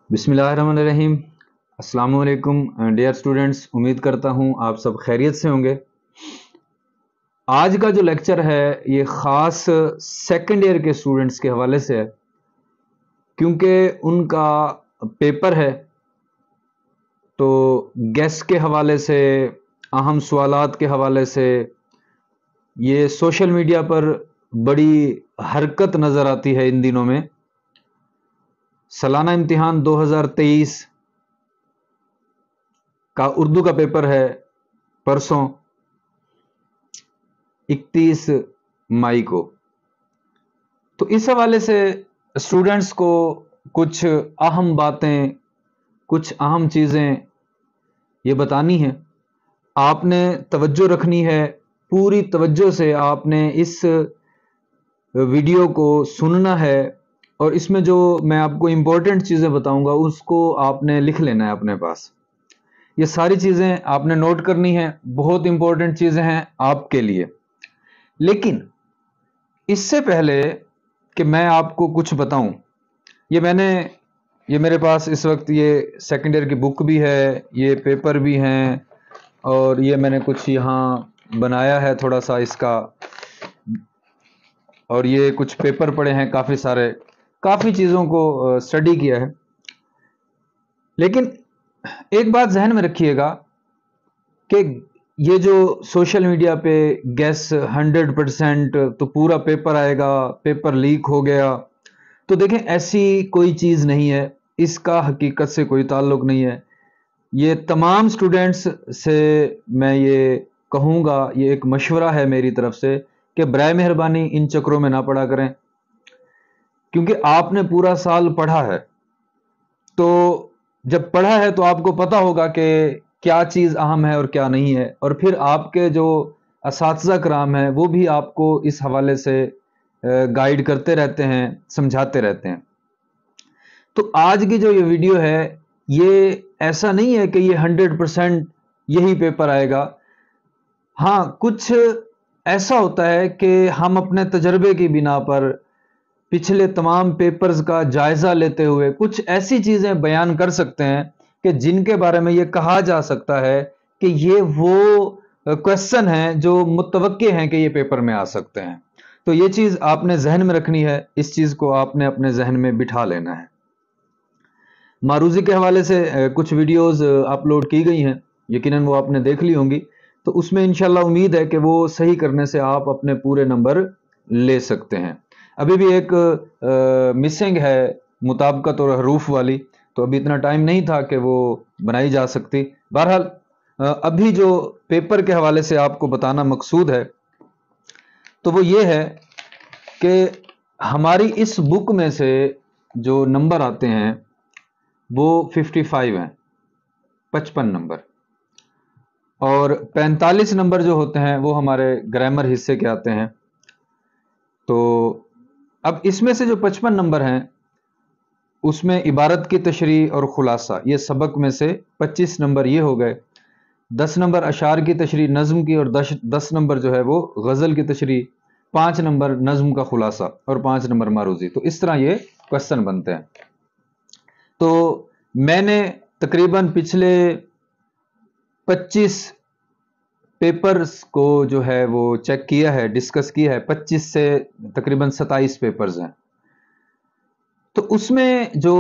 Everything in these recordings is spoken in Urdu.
بسم اللہ الرحمن الرحیم۔ السلام علیکم ڈیئر اسٹوڈنٹس، امید کرتا ہوں آپ سب خیریت سے ہوں گے۔ آج کا جو لیکچر ہے یہ خاص سیکنڈ ایئر کے اسٹوڈنٹس کے حوالے سے ہے، کیونکہ ان کا پیپر ہے تو گیس کے حوالے سے، اہم سوالات کے حوالے سے یہ سوشل میڈیا پر بڑی حرکت نظر آتی ہے ان دنوں میں۔ سالانہ امتحان 2023 کا اردو کا پیپر ہے پرسوں 31 مئی کو، تو اس حوالے سے اسٹوڈنٹس کو کچھ اہم باتیں، کچھ اہم چیزیں یہ بتانی ہیں۔ آپ نے توجہ رکھنی ہے، پوری توجہ سے آپ نے اس ویڈیو کو سننا ہے، اور اس میں جو میں آپ کو امپورٹنٹ چیزیں بتاؤں گا اس کو آپ نے لکھ لینا ہے اپنے پاس۔ یہ ساری چیزیں آپ نے نوٹ کرنی ہیں، بہت امپورٹنٹ چیزیں ہیں آپ کے لیے۔ لیکن اس سے پہلے کہ میں آپ کو کچھ بتاؤں، یہ میرے پاس اس وقت یہ سیکنڈ ایئر کی بک بھی ہے، یہ پیپر بھی ہیں، اور یہ میں نے کچھ یہاں بنایا ہے تھوڑا سا اس کا، اور یہ کچھ پیپر پڑے ہیں کافی چیزوں کو اسٹڈی کیا ہے۔ لیکن ایک بات ذہن میں رکھیے گا کہ یہ جو سوشل میڈیا پہ گیس 100% تو پورا پیپر آئے گا، پیپر لیک ہو گیا، تو دیکھیں ایسی کوئی چیز نہیں ہے، اس کا حقیقت سے کوئی تعلق نہیں ہے۔ یہ تمام اسٹوڈنٹس سے میں یہ کہوں گا، یہ ایک مشورہ ہے میری طرف سے کہ برائے مہربانی ان چکروں میں نہ پڑا کریں، کیونکہ آپ نے پورا سال پڑھا ہے، تو جب پڑھا ہے تو آپ کو پتا ہوگا کہ کیا چیز اہم ہے اور کیا نہیں ہے، اور پھر آپ کے جو اساتذہ کرام ہیں وہ بھی آپ کو اس حوالے سے گائیڈ کرتے رہتے ہیں، سمجھاتے رہتے ہیں۔ تو آج کی جو یہ ویڈیو ہے یہ ایسا نہیں ہے کہ یہ 100% یہی پیپر آئے گا۔ ہاں، کچھ ایسا ہوتا ہے کہ ہم اپنے تجربے کی بنا پر پچھلے تمام پیپرز کا جائزہ لیتے ہوئے کچھ ایسی چیزیں بیان کر سکتے ہیں کہ جن کے بارے میں یہ کہا جا سکتا ہے کہ یہ وہ کویسچن ہیں جو متوقع ہیں کہ یہ پیپر میں آ سکتے ہیں۔ تو یہ چیز آپ نے ذہن میں رکھنی ہے، اس چیز کو آپ نے اپنے ذہن میں بٹھا لینا ہے۔ معروضی کے حوالے سے کچھ ویڈیوز اپلوڈ کی گئی ہیں، یقیناً وہ آپ نے دیکھ لی ہوں گی، تو اس میں انشاءاللہ امید ہے کہ وہ صحیح کرنے سے آپ اپنے پورے نمبر لے سکتے ہیں۔ ابھی بھی ایک مسنگ ہے مطابقت اور حروف والی، تو ابھی اتنا ٹائم نہیں تھا کہ وہ بنائی جا سکتی۔ بہرحال ابھی جو پیپر کے حوالے سے آپ کو بتانا مقصود ہے تو وہ یہ ہے کہ ہماری اس بک میں سے جو نمبر آتے ہیں وہ 55 ہیں، 55 نمبر، اور 45 نمبر جو ہوتے ہیں وہ ہمارے گرامر حصے کے آتے ہیں۔ تو اب اس میں سے جو 55 نمبر ہیں اس میں عبارت کی تشریح اور خلاصہ، یہ سبق میں سے 25 نمبر یہ ہو گئے، 10 نمبر اشعار کی تشریح نظم کی، اور 10 نمبر جو ہے وہ غزل کی تشریح، 5 نمبر نظم کا خلاصہ، اور 5 نمبر معروضی۔ تو اس طرح یہ کویسچن بنتے ہیں۔ تو میں نے تقریباً پچھلے 25 پیپرز کو جو ہے وہ چیک کیا ہے، ڈسکس کیا ہے، 25 سے تقریباً 27 پیپرز ہیں۔ تو اس میں جو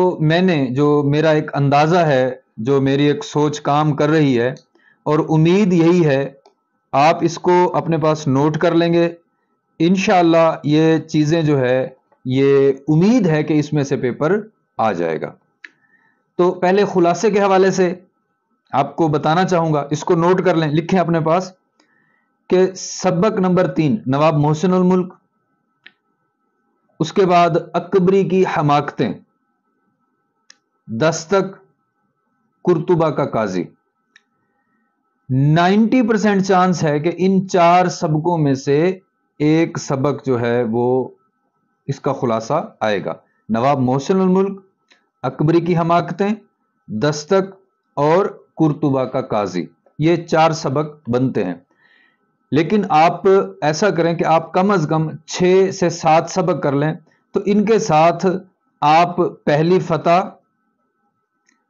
میرا ایک اندازہ ہے، جو میری ایک سوچ کام کر رہی ہے، اور امید یہی ہے، آپ اس کو اپنے پاس نوٹ کر لیں گے انشاءاللہ۔ یہ چیزیں جو ہے یہ امید ہے کہ اس میں سے پیپر آ جائے گا۔ تو پہلے خلاصے کے حوالے سے آپ کو بتانا چاہوں گا، اس کو نوٹ کر لیں، لکھیں اپنے پاس کہ سبق نمبر 3 نواب محسن الملک، اس کے بعد اکبری کی حماقتیں، دستک قرطبہ کا قاضی۔ 90% چانس ہے کہ ان 4 سبقوں میں سے ایک سبق جو ہے وہ اس کا خلاصہ آئے گا۔ نواب محسن الملک، اکبری کی حماقتیں، دستک اور قرطبہ کا قاضی، یہ 4 سبق بنتے ہیں۔ لیکن آپ ایسا کریں کہ آپ کم از کم 6 سے 7 سبق کر لیں، تو ان کے ساتھ آپ پہلی فتح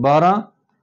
12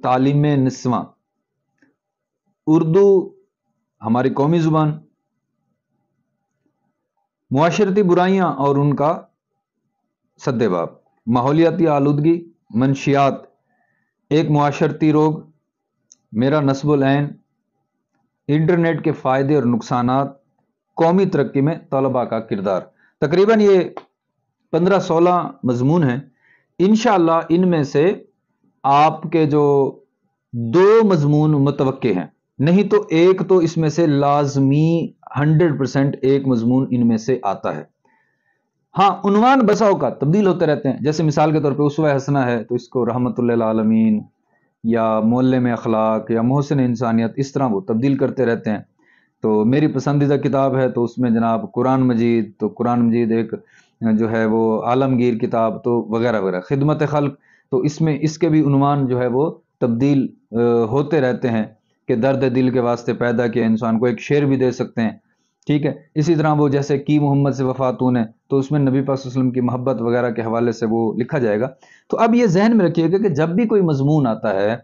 تعلیم نسواں، اردو ہماری قومی زبان، معاشرتی برائیاں اور ان کا سدباب، ماحولیاتی آلودگی، منشیات، ایک معاشرتی روگ، میرا نسب العین، انٹرنیٹ کے فائدے اور نقصانات، قومی ترقی میں طلباء کا کردار۔ تقریباً یہ 15-16 مضمون ہیں۔ انشاءاللہ ان میں سے آپ کے جو 2 مضمون متوقع ہیں، نہیں تو ایک تو اس میں سے لازمی 100% ایک مضمون ان میں سے آتا ہے۔ ہاں، عنوان بسا اوقات تبدیل ہوتے رہتے ہیں، جیسے مثال کے طور پہ اسوہ حسنہ ہے تو اس کو رحمت للعالمین یا معلم اخلاق یا محسن انسانیت، اس طرح وہ تبدیل کرتے رہتے ہیں۔ تو میری پسندیدہ کتاب ہے تو اس میں جناب قرآن مجید، تو قرآن مجید ایک جو ہے وہ عالمگیر کتاب، تو وغیرہ وغیرہ، خدمت خلق، تو اس میں اس کے بھی عنوان جو ہے وہ تبدیل ہوتے رہتے ہیں کہ درد دل کے واسطے پیدا کیا انسان کو، ایک شعر بھی دے سکتے ہیں، ٹھیک ہے۔ اسی طرح وہ جیسے کی محمد سے وفاتون ہے تو اس میں نبی پاک صلی اللہ علیہ وسلم کی محبت وغیرہ کے حوالے سے وہ لکھا جائے گا۔ تو اب یہ ذہن میں رکھیے گا کہ جب بھی کوئی مضمون آتا ہے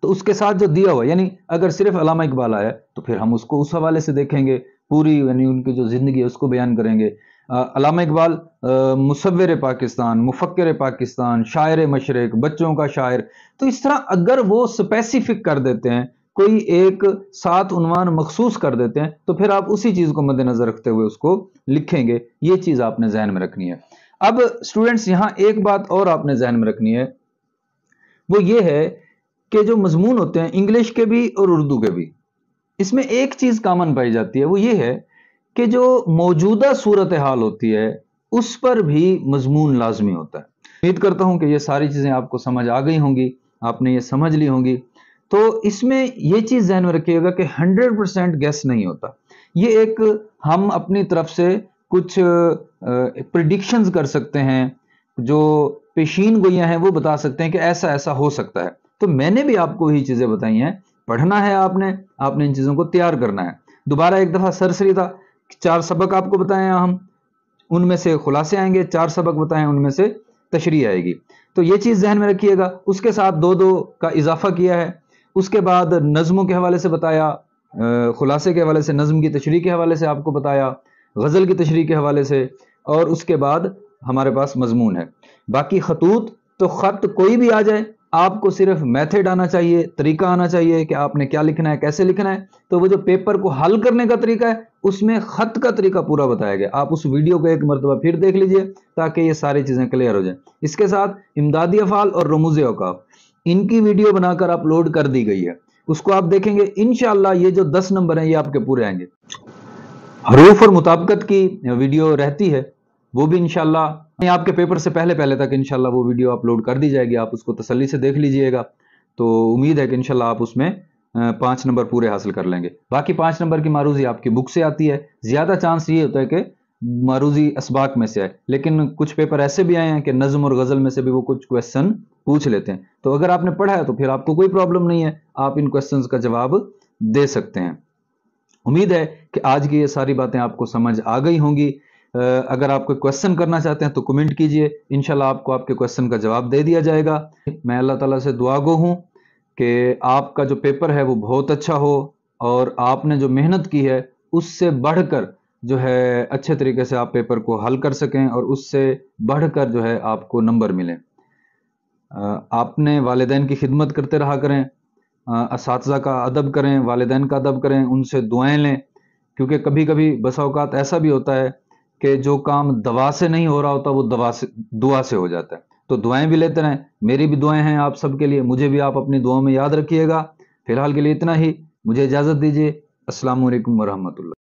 تو اس کے ساتھ جو دیا ہوا، یعنی اگر صرف علامہ اقبال آیا تو پھر ہم اس کو اس حوالے سے دیکھیں گے، پوری یعنی ان کی جو زندگی ہے اس کو بیان کریں گے۔ علامہ اقبال مصور پاکستان، مفکر پاکستان، شاعر مشرق، بچوں کا شاعر، تو اس طرح اگر وہ اسپیسیفک کر دیتے ہیں، کوئی ایک ساتھ عنوان مخصوص کر دیتے ہیں، تو پھر آپ اسی چیز کو مد نظر رکھتے ہوئے اس کو لکھیں گے۔ یہ چیز آپ نے ذہن میں رکھنی ہے۔ اب اسٹوڈنٹس یہاں ایک بات اور آپ نے ذہن میں رکھنی ہے، وہ یہ ہے کہ جو مضمون ہوتے ہیں انگلش کے بھی اور اردو کے بھی، اس میں ایک چیز کامن پائی جاتی ہے، وہ یہ ہے کہ جو موجودہ صورتحال ہوتی ہے اس پر بھی مضمون لازمی ہوتا ہے۔ امید کرتا ہوں کہ یہ ساری چیزیں آپ کو سمجھ آ گئی ہوں گی، آپ نے یہ سمجھ لی ہوں گی۔ تو اس میں یہ چیز ذہن میں رکھیے گا کہ 100% گیس نہیں ہوتا، یہ ایک ہم اپنی طرف سے کچھ پریڈکشنز کر سکتے ہیں، جو پیشین گوئیاں ہیں وہ بتا سکتے ہیں کہ ایسا ایسا ہو سکتا ہے۔ تو میں نے بھی آپ کو یہی چیزیں بتائی ہیں، پڑھنا ہے آپ نے ان چیزوں کو تیار کرنا ہے۔ دوبارہ ایک دفعہ سرسری تھا، 4 سبق آپ کو بتائے ہیں ہم، ان میں سے خلاصے آئیں گے، 4 سبق بتائیں ان میں سے تشریح آئے گی۔ تو یہ چیز ذہن میں رکھیے گا۔ اس کے ساتھ 2 کا اضافہ کیا ہے، اس کے بعد نظموں کے حوالے سے بتایا، خلاصے کے حوالے سے نظم کی تشریح کے حوالے سے آپ کو بتایا، غزل کی تشریح کے حوالے سے، اور اس کے بعد ہمارے پاس مضمون ہے۔ باقی خطوط تو خط کوئی بھی آ جائے، آپ کو صرف میتھڈ آنا چاہیے، طریقہ آنا چاہیے کہ آپ نے کیا لکھنا ہے، کیسے لکھنا ہے۔ تو وہ جو پیپر کو حل کرنے کا طریقہ ہے اس میں خط کا طریقہ پورا بتایا گیا، آپ اس ویڈیو کو ایک مرتبہ پھر دیکھ لیجئے تاکہ یہ ساری چیزیں کلیئر ہو جائیں۔ اس کے ساتھ امدادی افعال اور رموز اوقاف، ان کی ویڈیو بنا کر اپلوڈ کر دی گئی ہے، اس کو آپ دیکھیں گے انشاءاللہ یہ جو 10 نمبر ہیں یہ آپ کے پورے آئیں گے۔ حروف اور مطابقت کی ویڈیو رہتی ہے، وہ بھی انشاءاللہ آپ کے پیپر سے پہلے تک انشاءاللہ وہ ویڈیو اپلوڈ کر دی جائے گی، آپ اس کو تسلی سے دیکھ لیجئے گا۔ تو امید ہے کہ انشاءاللہ آپ اس میں 5 نمبر پورے حاصل کر لیں گے۔ باقی 5 نمبر کی معروضی آپ کی بک سے آتی ہے، زیادہ چانس یہ ہوتا ہے کہ معروضی اسباق میں سے آئے، لیکن کچھ پیپر ایسے بھی آئے ہیں کہ نظم اور غزل میں سے بھی وہ کچھ کویسچن پوچھ لیتے ہیں۔ تو اگر آپ نے پڑھا ہے تو پھر آپ کو کوئی پرابلم نہیں ہے، آپ ان کویسچنز کا جواب دے سکتے ہیں۔ امید ہے کہ آج کی یہ ساری باتیں آپ کو سمجھ آ گئی ہوں گی۔ اگر آپ کوئی کویسچن کرنا چاہتے ہیں تو کمنٹ کیجئے، انشاءاللہ آپ کو آپ کے کویسچن کا جواب دے دیا جائے گا۔ میں اللہ تعالیٰ سے دعا گو ہوں کہ آپ کا جو پیپر ہے وہ بہت اچھا ہو، اور آپ نے جو محنت کی ہے اس سے بڑھ کر جو ہے اچھے طریقے سے آپ پیپر کو حل کر سکیں، اور اس سے بڑھ کر جو ہے آپ کو نمبر ملیں۔ آپ نے والدین کی خدمت کرتے رہا کریں، اساتذہ کا ادب کریں، والدین کا ادب کریں، ان سے دعائیں لیں، کیونکہ کبھی کبھی بسا اوقات ایسا بھی ہوتا ہے کہ جو کام دوا سے نہیں ہو رہا ہوتا وہ دعا سے ہو جاتا ہے۔ تو دعائیں بھی لیتے رہیں، میری بھی دعائیں ہیں آپ سب کے لیے، مجھے بھی آپ اپنی دعاؤں میں یاد رکھیے گا۔ فی الحال کے لیے اتنا ہی، مجھے اجازت دیجیے۔ السلام علیکم ورحمۃ اللہ۔